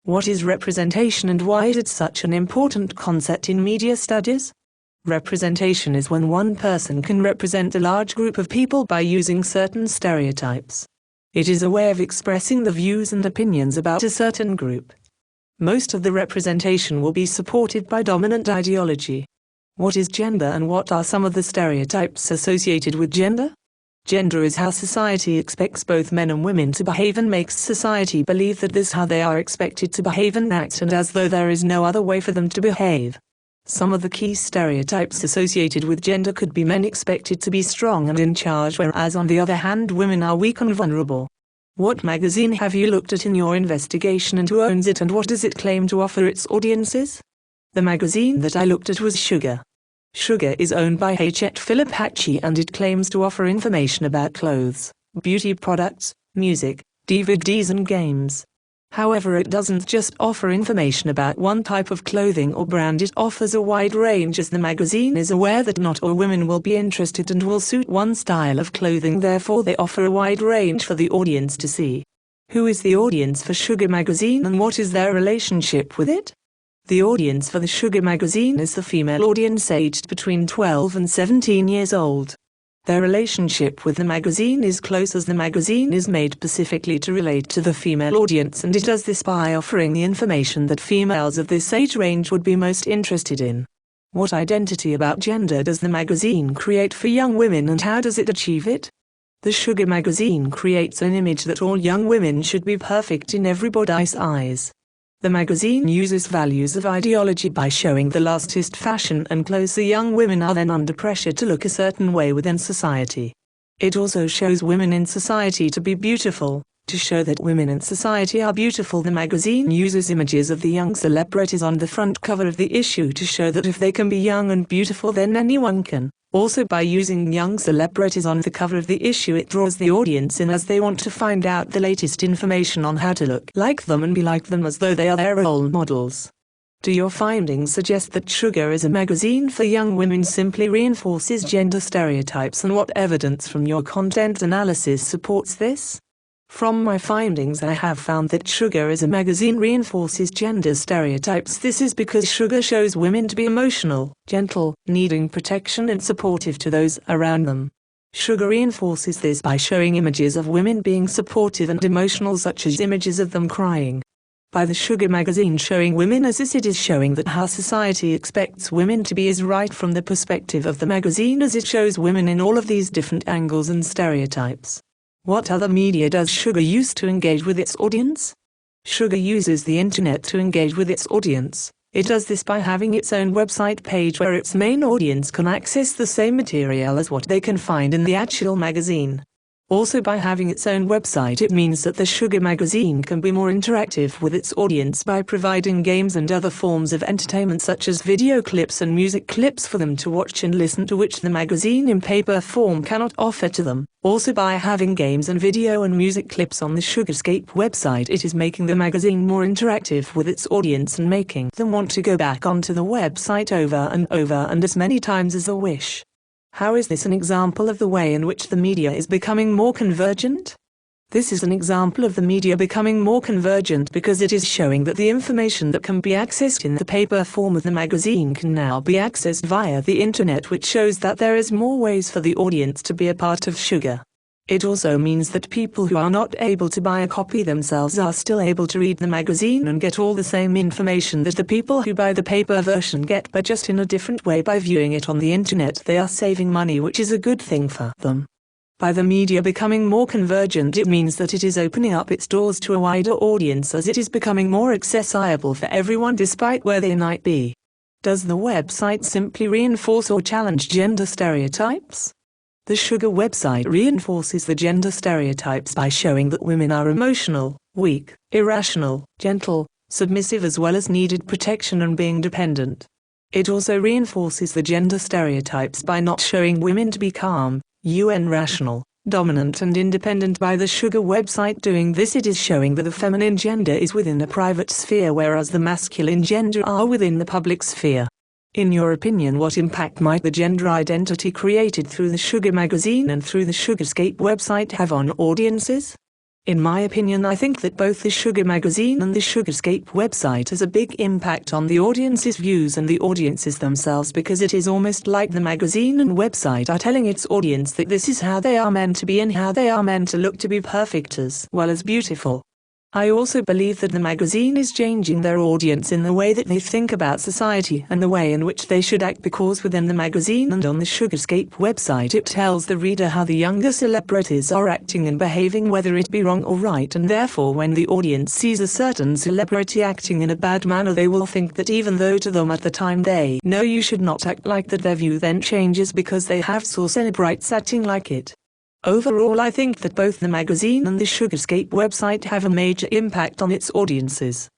What is representation and why is it such an important concept in media studies? Representation is when one person can represent a large group of people by using certain stereotypes. It is a way of expressing the views and opinions about a certain group. Most of the representation will be supported by dominant ideology. What is gender and what are some of the stereotypes associated with gender? Gender is how society expects both men and women to behave and makes society believe that this is how they are expected to behave and act, and as though there is no other way for them to behave. Some of the key stereotypes associated with gender could be men expected to be strong and in charge, whereas on the other hand women are weak and vulnerable. What magazine have you looked at in your investigation and who owns it and what does it claim to offer its audiences? The magazine that I looked at was Sugar. Sugar is owned by Hachette Philip Hatchie and it claims to offer information about clothes, beauty products, music, DVDs and games. However, it doesn't just offer information about one type of clothing or brand, it offers a wide range, as the magazine is aware that not all women will be interested and will suit one style of clothing, therefore they offer a wide range for the audience to see. Who is the audience for Sugar magazine and what is their relationship with it? The audience for the Sugar magazine is the female audience aged between 12 and 17 years old. Their relationship with the magazine is close, as the magazine is made specifically to relate to the female audience, and it does this by offering the information that females of this age range would be most interested in. What identity about gender does the magazine create for young women and how does it achieve it? The Sugar magazine creates an image that all young women should be perfect in everybody's eyes. The magazine uses values of ideology by showing the latest fashion and clothes. The young women are then under pressure to look a certain way within society. It also shows women in society to be beautiful. To show that women in society are beautiful, the magazine uses images of the young celebrities on the front cover of the issue to show that if they can be young and beautiful, then anyone can. Also, by using young celebrities on the cover of the issue, it draws the audience in as they want to find out the latest information on how to look like them and be like them as though they are their role models. Do your findings suggest that Sugar is a magazine for young women simply reinforces gender stereotypes, and what evidence from your content analysis supports this? From my findings, I have found that Sugar as a magazine reinforces gender stereotypes. This is because Sugar shows women to be emotional, gentle, needing protection and supportive to those around them. Sugar reinforces this by showing images of women being supportive and emotional, such as images of them crying. By the Sugar magazine showing women as this, it is showing that how society expects women to be is right from the perspective of the magazine, as it shows women in all of these different angles and stereotypes. What other media does Sugar use to engage with its audience? Sugar uses the internet to engage with its audience. It does this by having its own website page where its main audience can access the same material as what they can find in the actual magazine. Also, by having its own website, it means that the Sugar magazine can be more interactive with its audience by providing games and other forms of entertainment such as video clips and music clips for them to watch and listen to, which the magazine in paper form cannot offer to them. Also, by having games and video and music clips on the Sugarscape website, it is making the magazine more interactive with its audience and making them want to go back onto the website over and as many times as they wish. How is this an example of the way in which the media is becoming more convergent? This is an example of the media becoming more convergent because it is showing that the information that can be accessed in the paper form of the magazine can now be accessed via the internet, which shows that there is more ways for the audience to be a part of Sugar. It also means that people who are not able to buy a copy themselves are still able to read the magazine and get all the same information that the people who buy the paper version get, but just in a different way. By viewing it on the internet, they are saving money, which is a good thing for them. By the media becoming more convergent, it means that it is opening up its doors to a wider audience, as it is becoming more accessible for everyone despite where they might be. Does the website simply reinforce or challenge gender stereotypes? The Sugar website reinforces the gender stereotypes by showing that women are emotional, weak, irrational, gentle, submissive, as well as needed protection and being dependent. It also reinforces the gender stereotypes by not showing women to be calm, rational, dominant and independent. By the Sugar website doing this, it is showing that the feminine gender is within a private sphere, whereas the masculine gender are within the public sphere. In your opinion, what impact might the gender identity created through the Sugar magazine and through the Sugarscape website have on audiences? In my opinion, I think that both the Sugar magazine and the Sugarscape website has a big impact on the audience's views and the audiences themselves, because it is almost like the magazine and website are telling its audience that this is how they are meant to be and how they are meant to look to be perfect as well as beautiful. I also believe that the magazine is changing their audience in the way that they think about society and the way in which they should act, because within the magazine and on the Sugarscape website it tells the reader how the younger celebrities are acting and behaving, whether it be wrong or right, and therefore when the audience sees a certain celebrity acting in a bad manner, they will think that even though to them at the time they know you should not act like that, their view then changes because they have saw celebrities acting like it. Overall, I think that both the magazine and the Sugarscape website have a major impact on its audiences.